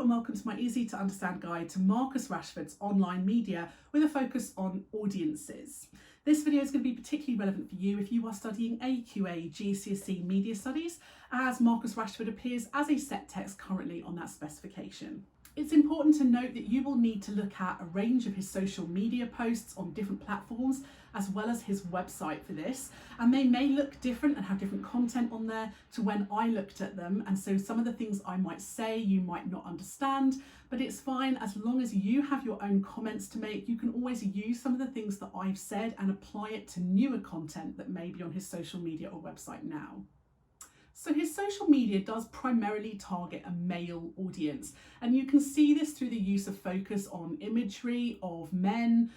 and welcome to my easy to understand guide to Marcus Rashford's online media with a focus on audiences. This video is going to be particularly relevant for you if you are studying AQA GCSE Media Studies, as Marcus Rashford appears as a set text currently on that specification. It's important to note that you will need to look at a range of his social media posts on different platforms as well as his website for this, and they may look different and have different content on there to when I looked at them, and so some of the things I might say you might not understand, but it's fine as long as you have your own comments to make. You can always use some of the things that I've said and apply it to newer content that may be on his social media or website now. So his social media does primarily target a male audience, and you can see this through the use of focus on imagery of men,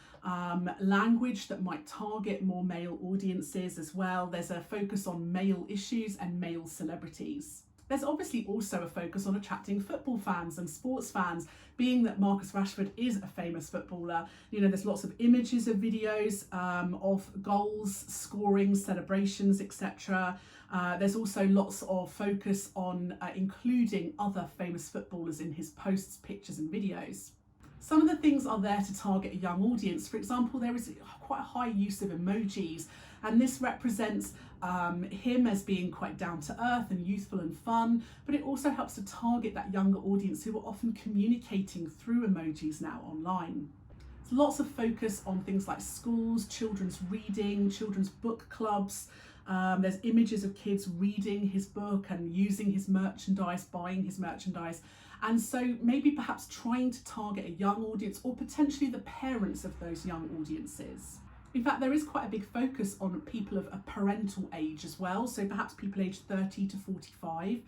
language that might target more male audiences as well. There's a focus on male issues and male celebrities. There's obviously also a focus on attracting football fans and sports fans, being that Marcus Rashford is a famous footballer. You know, there's lots of images of videos of goals, scoring, celebrations, etc. There's also lots of focus on including other famous footballers in his posts, pictures and videos. Some of the things are there to target a young audience. For example, there is quite a high use of emojis, and this represents him as being quite down to earth and youthful and fun, but it also helps to target that younger audience who are often communicating through emojis now online. There's lots of focus on things like schools, children's reading, children's book clubs. There's images of kids reading his book and using his merchandise, buying his merchandise. And so maybe perhaps trying to target a young audience or potentially the parents of those young audiences. In fact, there is quite a big focus on people of a parental age as well. So perhaps people aged 30 to 45.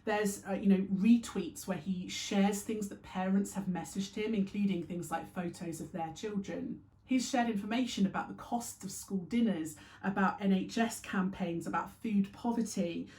There's, retweets where he shares things that parents have messaged him, including things like photos of their children. He's shared information about the cost of school dinners, about NHS campaigns, about food poverty.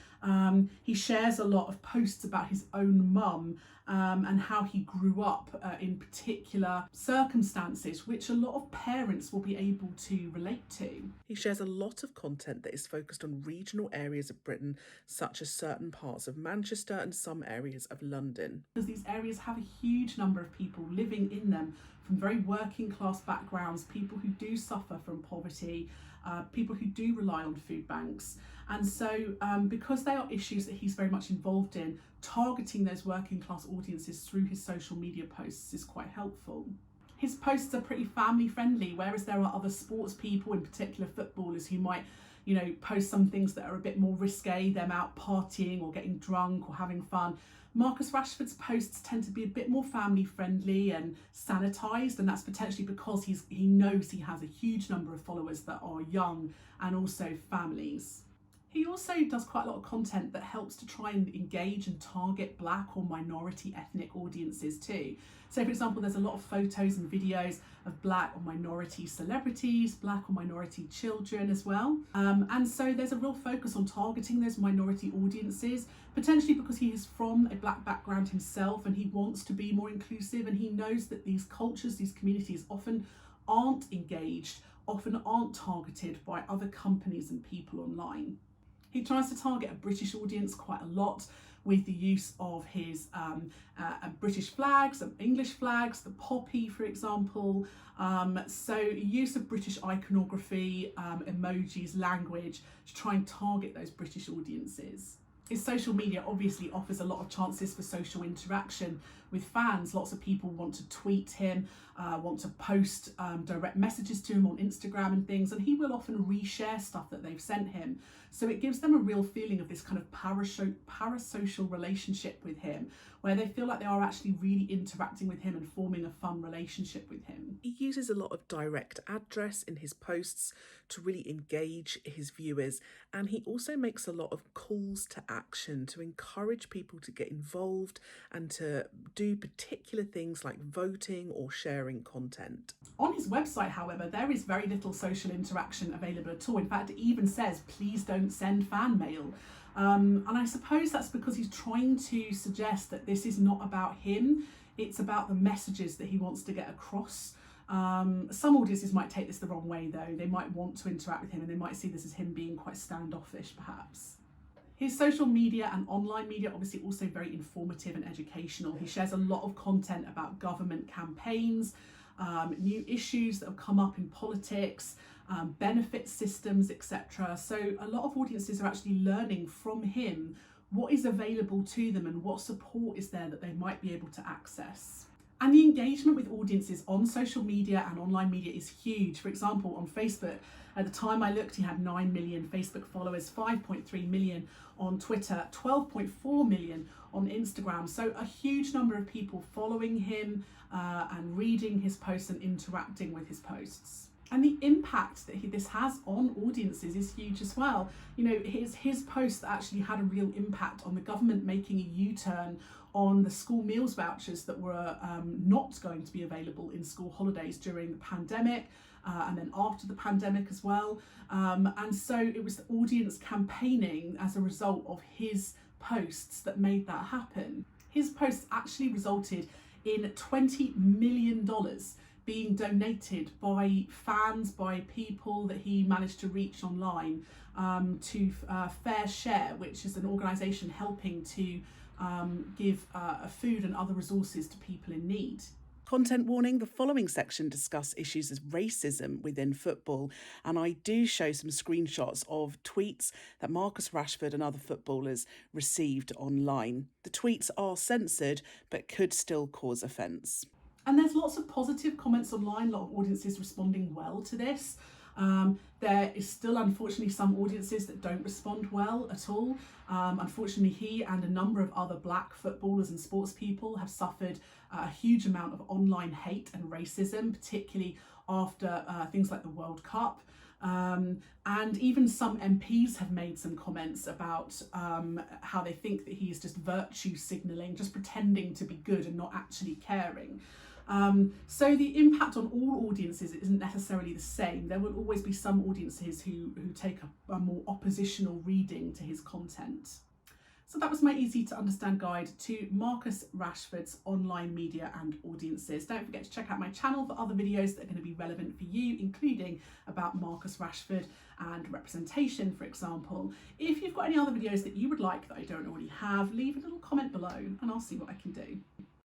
He shares a lot of posts about his own mum and how he grew up in particular circumstances, which a lot of parents will be able to relate to. He shares a lot of content that is focused on regional areas of Britain, such as certain parts of Manchester and some areas of London. Because these areas have a huge number of people living in them from very working class backgrounds, people who do suffer from poverty, people who do rely on food banks. And so because they are issues that he's very much involved in, targeting those working class audiences through his social media posts is quite helpful. His posts are pretty family friendly, whereas there are other sports people, in particular footballers, who might post some things that are a bit more risque, them out partying or getting drunk or having fun. Marcus Rashford's posts tend to be a bit more family friendly and sanitised, and that's potentially because he knows he has a huge number of followers that are young and also families. He also does quite a lot of content that helps to try and engage and target black or minority ethnic audiences too. So for example, there's a lot of photos and videos of black or minority celebrities, black or minority children as well. And so there's a real focus on targeting those minority audiences, potentially because he is from a black background himself and he wants to be more inclusive, and he knows that these cultures, these communities often aren't engaged, often aren't targeted by other companies and people online. He tries to target a British audience quite a lot with the use of his British flags and English flags, the poppy, for example. So use of British iconography, emojis, language to try and target those British audiences. His social media obviously offers a lot of chances for social interaction with fans. Lots of people want to tweet him, want to post direct messages to him on Instagram and things, and he will often reshare stuff that they've sent him. So it gives them a real feeling of this kind of parasocial relationship with him, where they feel like they are actually really interacting with him and forming a fun relationship with him. He uses a lot of direct address in his posts to really engage his viewers, and he also makes a lot of calls to action to encourage people to get involved and to do particular things like voting or sharing content. On his website, however, there is very little social interaction available at all. In fact, it even says, please don't send fan mail. And I suppose that's because he's trying to suggest that this is not about him, it's about the messages that he wants to get across. Some audiences might take this the wrong way though. They might want to interact with him and they might see this as him being quite standoffish perhaps. His social media and online media obviously also very informative and educational. He shares a lot of content about government campaigns, new issues that have come up in politics, benefit systems, etc. So a lot of audiences are actually learning from him what is available to them and what support is there that they might be able to access. And the engagement with audiences on social media and online media is huge. For example, on Facebook, at the time I looked, he had 9 million Facebook followers, 5.3 million on Twitter, 12.4 million on Instagram. So a huge number of people following him and reading his posts and interacting with his posts. And the impact that this has on audiences is huge as well. You know, his post actually had a real impact on the government making a U-turn on the school meals vouchers that were not going to be available in school holidays during the pandemic and then after the pandemic as well. And so it was the audience campaigning as a result of his posts that made that happen. His posts actually resulted in $20 million being donated by fans, by people that he managed to reach online to Fair Share, which is an organisation helping to give food and other resources to people in need. Content warning, the following section discuss issues of racism within football, and I do show some screenshots of tweets that Marcus Rashford and other footballers received online. The tweets are censored but could still cause offence. And there's lots of positive comments online, a lot of audiences responding well to this. There is still, unfortunately, some audiences that don't respond well at all. Unfortunately, he and a number of other black footballers and sports people have suffered a huge amount of online hate and racism, particularly after things like the World Cup. And even some MPs have made some comments about how they think that he is just virtue signalling, just pretending to be good and not actually caring. So the impact on all audiences isn't necessarily the same. There will always be some audiences who take a more oppositional reading to his content. So that was my easy to understand guide to Marcus Rashford's online media and audiences. Don't forget to check out my channel for other videos that are going to be relevant for you, including about Marcus Rashford and representation, for example. If you've got any other videos that you would like that I don't already have, leave a little comment below and I'll see what I can do.